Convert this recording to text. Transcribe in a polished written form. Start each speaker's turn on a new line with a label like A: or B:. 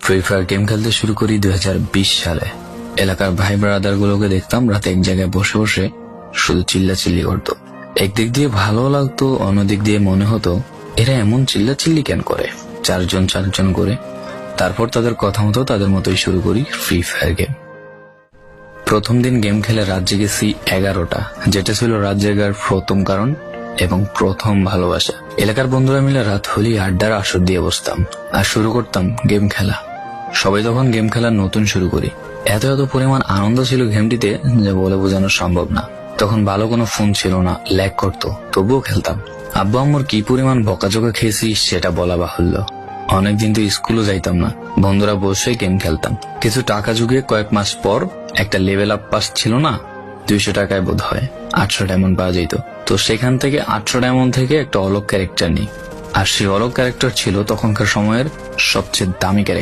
A: Free fire game খেলতে শুরু করি 2020 সালে। এলাকার ভাই ব্রাদার গুলোকে দেখতাম রাতে এক জায়গায় বসে বসে শুধু চিল্লাচিল্লি করতো। একদিক দিয়ে ভালো লাগতো, অন্যদিক দিয়ে মনে হতো এরা এমন চিল্লাচিল্লি কেন করে, চারজন করে। তারপর তাদের কথা মতো তাদের মতোই শুরু করি ফ্রি ফায়ার গেম। প্রথম দিন গেম খেলে রাত জেগেছি 11টা, যেটা ছিল রাত জেগার প্রথম কারণ এবং প্রথম ভালোবাসা। এলাকার বন্ধুরা মিলে রাত হলেই আড্ডার আসর দিয়ে বসতাম আর শুরু করতাম গেম খেলা। সবাই তখন গেম খেলা নতুন শুরু করি। এত পরিমাণ আনন্দ ছিল গেমটিতে যে বলে বোঝানো সম্ভব না। তখন ভালো কোনো ফোন ছিল না, ল্যাগ করতো, তবুও খেলতাম। আব্বু আম্মুর কি পরিমাণ বকাঝকা খেয়েছি সেটা বলা বাহুল্য। অনেকদিন তো স্কুলও যাইতাম না, বন্ধুরা বসে গেম খেলতাম। কিছু টাকা জুগিয়ে কয়েক মাস পর একটা লেভেল আপ পাস ছিল না, 200 টাকায় বোধ হয় 800 ডায়মন্ড পাওয়া যেত। তো সেখান থেকে 800 ডায়মন্ড থেকে একটা অলক ক্যারেক্টার নিই। আর সেই অলক ক্যারেক্টার ছিল তখনকার সময়ের সবচেয়ে দামি ক্যারেক্টার।